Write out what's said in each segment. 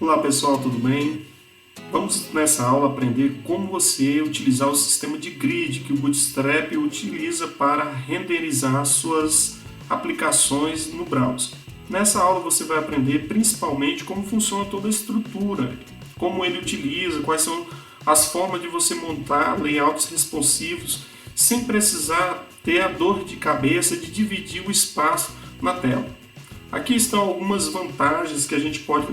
Olá pessoal, tudo bem? Vamos nessa aula aprender como você utilizar o sistema de grid que o Bootstrap utiliza para renderizar suas aplicações no browser. Nessa aula você vai aprender principalmente como funciona toda a estrutura, como ele utiliza, quais são as formas de você montar layouts responsivos sem precisar ter a dor de cabeça de dividir o espaço na tela. Aqui estão algumas vantagens que a gente pode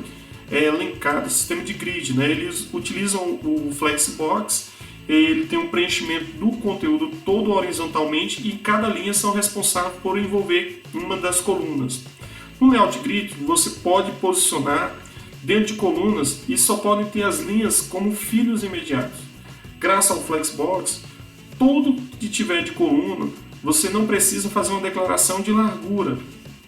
linkar do sistema de grid. Eles utilizam o Flexbox, ele tem um preenchimento do conteúdo todo horizontalmente e cada linha são responsáveis por envolver uma das colunas. No layout grid você pode posicionar dentro de colunas e só podem ter as linhas como filhos imediatos. Graças ao Flexbox, tudo que tiver de coluna, você não precisa fazer uma declaração de largura.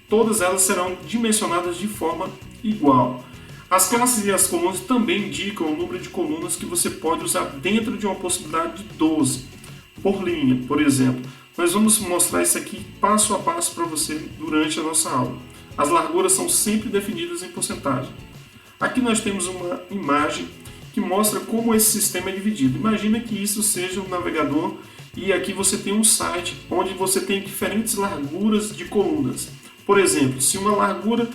Todas elas serão dimensionadas de forma igual. As classes e as colunas também indicam o número de colunas que você pode usar dentro de uma possibilidade de 12 por linha, por exemplo. Nós vamos mostrar isso aqui passo a passo para você durante a nossa aula. As larguras são sempre definidas em porcentagem. Aqui nós temos uma imagem que mostra como esse sistema é dividido. Imagina que isso seja um navegador e aqui você tem um site onde você tem diferentes larguras de colunas. Por exemplo, se uma largura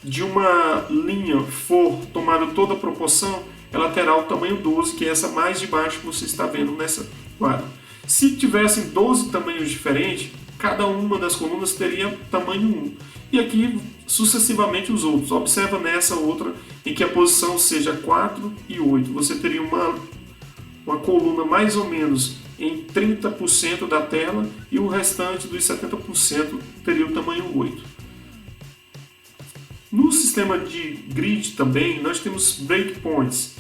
de uma linha for tomada toda a proporção, ela terá o tamanho 12, que é essa mais de baixo que você está vendo nessa quadra. Se tivessem 12 tamanhos diferentes, cada uma das colunas teria tamanho 1. E aqui, sucessivamente, os outros. Observa nessa outra, em que a posição seja 4 e 8. Você teria uma coluna mais ou menos em 30% da tela e o restante dos 70% teria o tamanho 8. No sistema de grid também, nós temos breakpoints.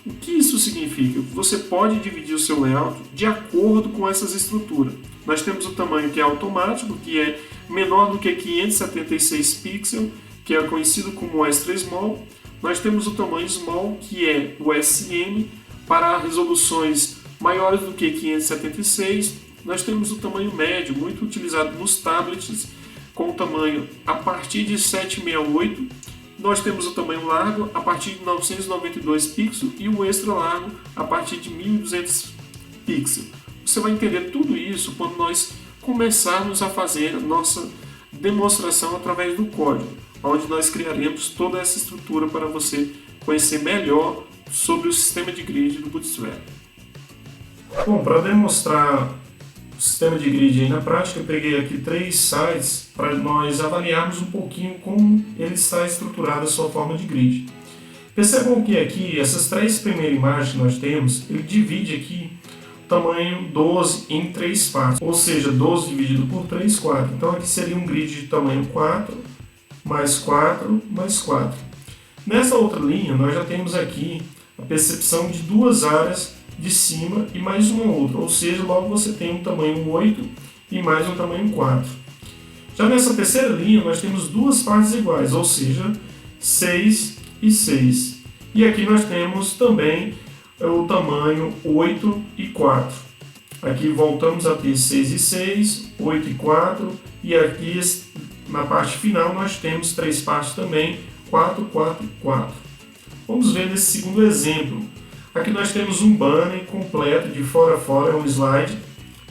O que isso significa? Você pode dividir o seu layout de acordo com essas estruturas. Nós temos o tamanho que é automático, que é menor do que 576 pixels, que é conhecido como extra small. Nós temos o tamanho small, que é o SM, para resoluções maiores do que 576. Nós temos o tamanho médio, muito utilizado nos tablets, com o tamanho a partir de 768, nós temos o tamanho largo a partir de 992 pixels e o extra largo a partir de 1200 pixels. Você vai entender tudo isso quando nós começarmos a fazer a nossa demonstração através do código, onde nós criaremos toda essa estrutura para você conhecer melhor sobre o sistema de grid do Bootstrap. Bom, para demonstrar o sistema de grid aí na prática, eu peguei aqui 3 sites para nós avaliarmos um pouquinho como ele está estruturado a sua forma de grid. Percebam que aqui, essas 3 primeiras imagens que nós temos, ele divide aqui o tamanho 12 em 3 partes, ou seja, 12 dividido por 3, 4. Então aqui seria um grid de tamanho 4, mais 4, mais 4. Nessa outra linha, nós já temos aqui a percepção de 2 áreas de cima e mais uma outra, ou seja, logo você tem um tamanho 8 e mais um tamanho 4. Já nessa terceira linha nós temos 2 partes iguais, ou seja, 6 e 6. E aqui nós temos também o tamanho 8 e 4. Aqui voltamos a ter 6 e 6, 8 e 4, e aqui na parte final nós temos 3 partes também, 4, 4 e 4. Vamos ver nesse segundo exemplo. Aqui nós temos um banner completo de fora a fora, é um slide.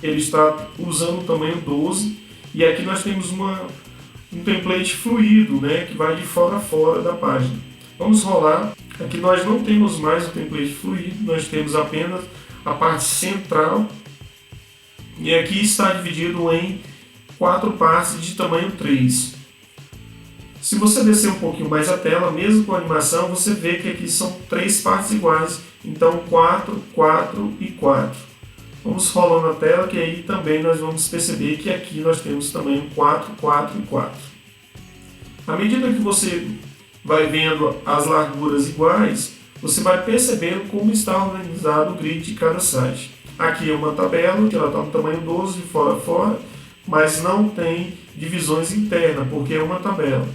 Ele está usando o tamanho 12 e aqui nós temos um template fluido, que vai de fora a fora da página. Vamos rolar. Aqui nós não temos mais o template fluido, nós temos apenas a parte central e aqui está dividido em 4 partes de tamanho 3. Se você descer um pouquinho mais a tela, mesmo com a animação, você vê que aqui são 3 partes iguais. Então 4, 4 e 4. Vamos rolando a tela que aí também nós vamos perceber que aqui nós temos tamanho 4, 4 e 4. À medida que você vai vendo as larguras iguais, você vai percebendo como está organizado o grid de cada site. Aqui é uma tabela que ela está no tamanho 12 de fora a fora, mas não tem divisões internas, porque é uma tabela.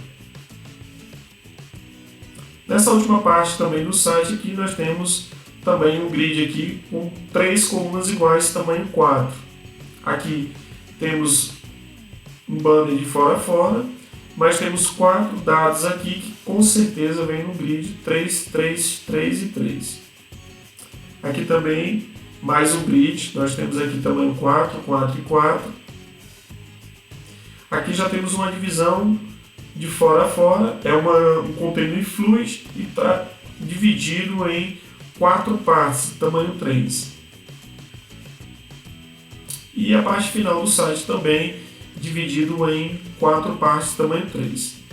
Nessa última parte também do site aqui nós temos também um grid aqui com 3 colunas iguais, tamanho 4. Aqui temos um banner de fora a fora, mas temos 4 dados aqui com certeza vem no grid 3, 3, 3 e 3. Aqui também mais um grid, nós temos aqui tamanho 4, 4 e 4. Aqui já temos uma divisão de fora a fora, é um container fluid e está dividido em 4 partes, tamanho 3. E a parte final do site também dividido em 4 partes, tamanho 3.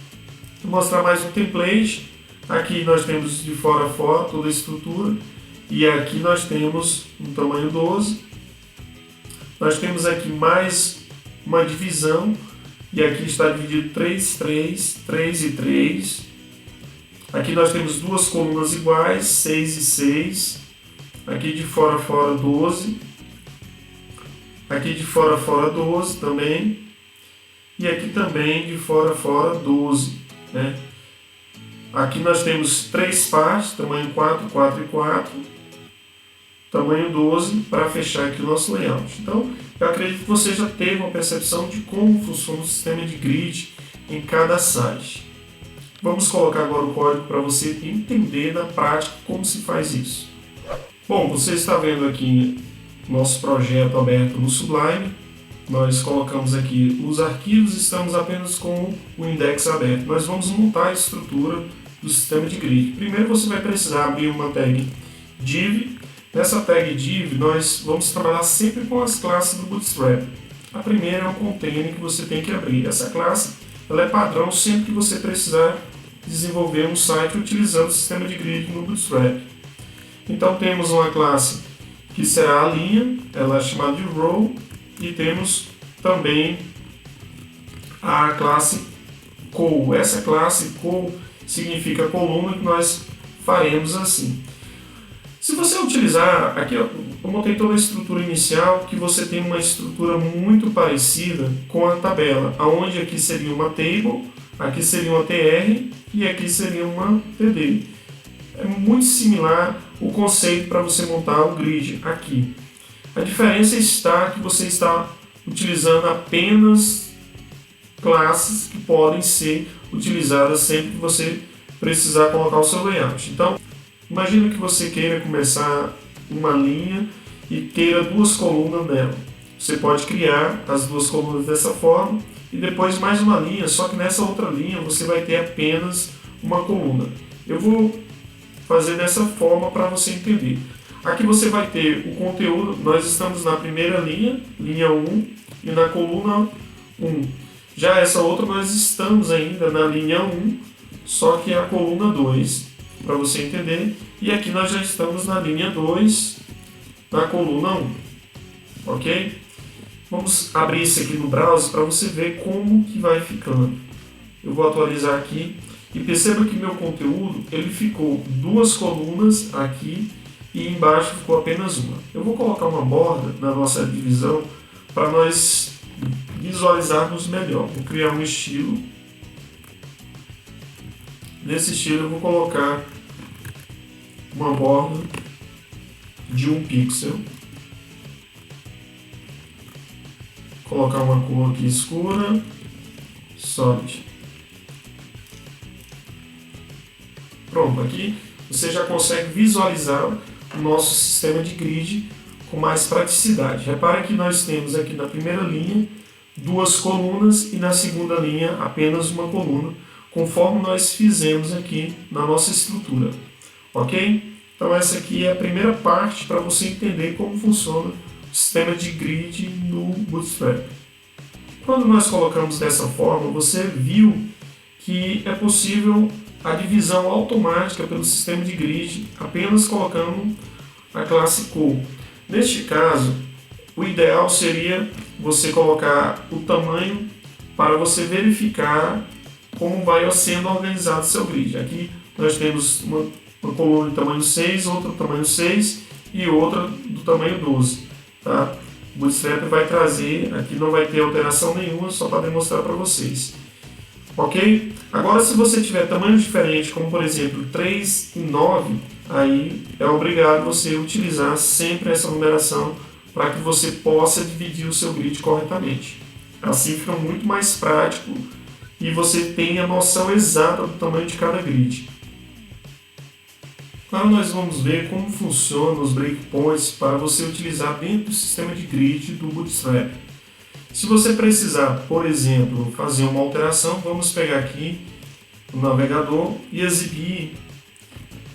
Vou mostrar mais um template. Aqui nós temos de fora a fora toda a estrutura. E aqui nós temos um tamanho 12. Nós temos aqui mais uma divisão. E aqui está dividido 3, 3, 3 e 3. Aqui nós temos duas colunas iguais, 6 e 6. Aqui de fora a fora 12. Aqui de fora a fora 12 também. E aqui também de fora a fora 12. Né? Aqui nós temos 3 partes, tamanho 4, 4 e 4. Tamanho 12 para fechar aqui o nosso layout. Então, eu acredito que você já teve uma percepção de como funciona o sistema de grid em cada site. Vamos colocar agora o código para você entender na prática como se faz isso. Bom, você está vendo aqui nosso projeto aberto no Sublime. Nós colocamos aqui os arquivos, estamos apenas com o index aberto. Nós vamos montar a estrutura do sistema de grid. Primeiro você vai precisar abrir uma tag div. Nessa tag div nós vamos trabalhar sempre com as classes do Bootstrap. A primeira é o container que você tem que abrir. Essa classe ela é padrão sempre que você precisar desenvolver um site utilizando o sistema de grid no Bootstrap. Então temos uma classe que será a linha, ela é chamada de row, e temos também a classe col. Essa classe col significa coluna, que nós faremos assim. Se você utilizar, aqui eu montei toda a estrutura inicial, que você tem uma estrutura muito parecida com a tabela, onde aqui seria uma table, aqui seria uma tr e aqui seria uma td. É muito similar o conceito para você montar o grid aqui. A diferença está que você está utilizando apenas classes que podem ser utilizadas sempre que você precisar colocar o seu layout. Então, imagina que você queira começar uma linha e queira duas colunas nela. Você pode criar as duas colunas dessa forma e depois mais uma linha, só que nessa outra linha você vai ter apenas uma coluna. Eu vou fazer dessa forma para você entender. Aqui você vai ter o conteúdo, nós estamos na primeira linha, linha 1, e na coluna 1. Já essa outra nós estamos ainda na linha 1, só que é a coluna 2, para você entender. E aqui nós já estamos na linha 2, na coluna 1. Ok? Vamos abrir isso aqui no browser para você ver como que vai ficando. Eu vou atualizar aqui e perceba que meu conteúdo ele ficou duas colunas aqui e embaixo ficou apenas uma. Eu vou colocar uma borda na nossa divisão para nós visualizarmos melhor. Vou criar um estilo. Nesse estilo eu vou colocar uma borda de 1 pixel. Colocar uma cor aqui escura, solid. Pronto, aqui você já consegue visualizar o nosso sistema de grid com mais praticidade. Repara que nós temos aqui na primeira linha duas colunas e na segunda linha apenas uma coluna, conforme nós fizemos aqui na nossa estrutura. Ok? Então essa aqui é a primeira parte para você entender como funciona o sistema de grid no Bootstrap. Quando nós colocamos dessa forma, você viu que é possível a divisão automática pelo sistema de grid apenas colocando a classe col. Neste caso, o ideal seria você colocar o tamanho para você verificar como vai sendo organizado o seu grid. Aqui nós temos uma coluna de tamanho 6, outra do tamanho 6 e outra do tamanho 12. Tá? O Bootstrap vai trazer, aqui não vai ter alteração nenhuma, só para demonstrar para vocês. Ok? Agora, se você tiver tamanhos diferentes, como por exemplo 3 e 9, aí é obrigado você utilizar sempre essa numeração para que você possa dividir o seu grid corretamente. Assim fica muito mais prático e você tenha a noção exata do tamanho de cada grid. Agora nós vamos ver como funcionam os breakpoints para você utilizar dentro do sistema de grid do Bootstrap. Se você precisar, por exemplo, fazer uma alteração, vamos pegar aqui o navegador e exibir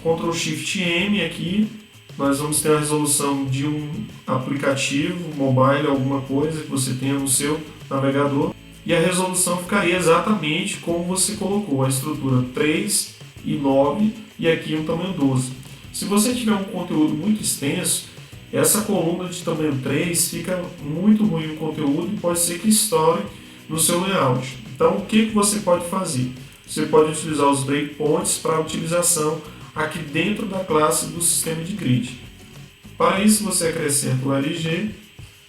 Ctrl Shift M aqui. Nós vamos ter a resolução de um aplicativo, mobile, alguma coisa que você tenha no seu navegador. E a resolução ficaria exatamente como você colocou, a estrutura 3 e 9 e aqui um tamanho 12. Se você tiver um conteúdo muito extenso, essa coluna de tamanho 3 fica muito ruim o conteúdo e pode ser que estoure no seu layout. Então, o que você pode fazer? Você pode utilizar os breakpoints para utilização aqui dentro da classe do sistema de grid. Para isso, você acrescenta o LG,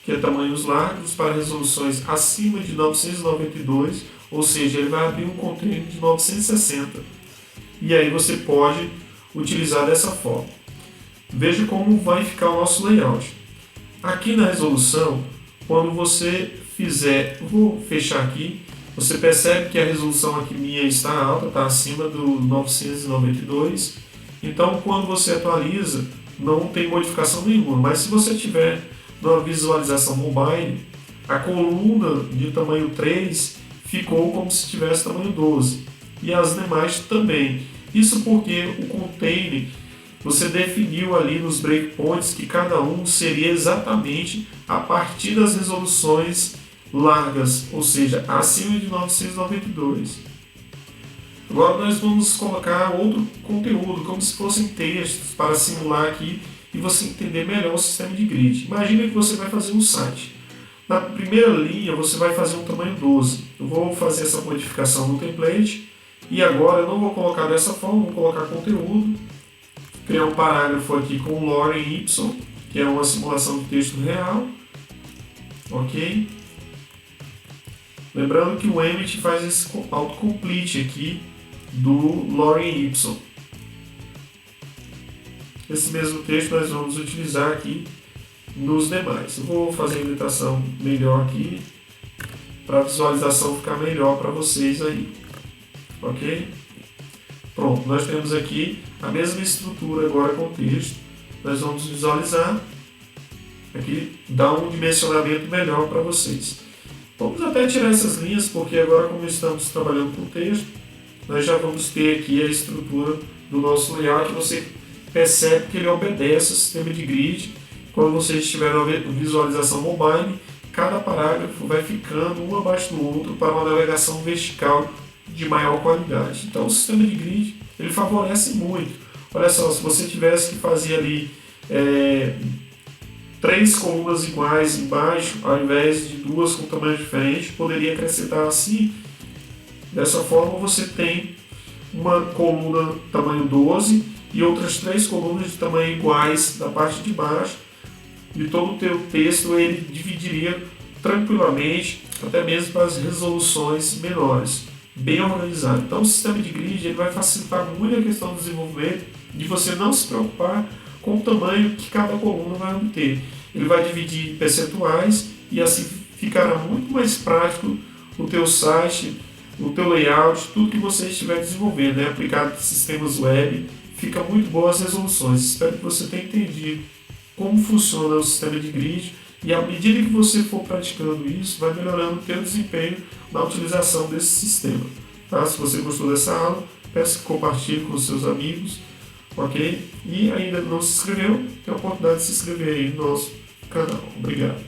que é tamanhos largos, para resoluções acima de 992, ou seja, ele vai abrir um container de 960. E aí você pode utilizar dessa forma. Veja como vai ficar o nosso layout. Aqui na resolução, quando você fizer, vou fechar aqui, você percebe que a resolução aqui minha está alta, está acima do 992. Então, quando você atualiza, não tem modificação nenhuma. Mas se você tiver numa visualização mobile, a coluna de tamanho 3 ficou como se tivesse tamanho 12. E as demais também. Isso porque o container, você definiu ali nos breakpoints que cada um seria exatamente a partir das resoluções largas, ou seja, acima de 992. Agora nós vamos colocar outro conteúdo, como se fossem textos, para simular aqui e você entender melhor o sistema de grid. Imagina que você vai fazer um site. Na primeira linha você vai fazer um tamanho 12. Eu vou fazer essa modificação no template e agora eu não vou colocar dessa forma, vou colocar conteúdo. Criar um parágrafo aqui com lore em Y, que é uma simulação de texto real. Ok? Lembrando que o Emmet faz esse autocomplete aqui do lore em Y. Esse mesmo texto nós vamos utilizar aqui nos demais. Eu vou fazer a indentação melhor aqui, para a visualização ficar melhor para vocês aí. Ok? Pronto, nós temos aqui a mesma estrutura agora com o texto. Nós vamos visualizar. Aqui dá um dimensionamento melhor para vocês. Vamos até tirar essas linhas, porque agora como estamos trabalhando com o texto, nós já vamos ter aqui a estrutura do nosso layout. Você percebe que ele obedece ao sistema de grid. Quando você estiver na visualização mobile, cada parágrafo vai ficando um abaixo do outro para uma navegação vertical de maior qualidade. Então o sistema de grid ele favorece muito. Olha só, se você tivesse que fazer ali 3 colunas iguais embaixo, ao invés de 2 com tamanho diferente, poderia acrescentar assim. Dessa forma você tem uma coluna tamanho 12 e outras 3 colunas de tamanho iguais da parte de baixo, e todo o teu texto ele dividiria tranquilamente, até mesmo para as resoluções menores, bem organizado. Então o sistema de grid ele vai facilitar muito a questão do desenvolvimento, de você não se preocupar com o tamanho que cada coluna vai obter. Ele vai dividir em percentuais e assim ficará muito mais prático o teu site, o teu layout, tudo que você estiver desenvolvendo, aplicado em sistemas web, fica muito boas as resoluções. Espero que você tenha entendido como funciona o sistema de grid e à medida que você for praticando isso, vai melhorando o teu desempenho na utilização desse sistema. Tá? Se você gostou dessa aula, peço que compartilhe com os seus amigos, ok? E ainda não se inscreveu, tem a oportunidade de se inscrever aí no nosso canal. Obrigado.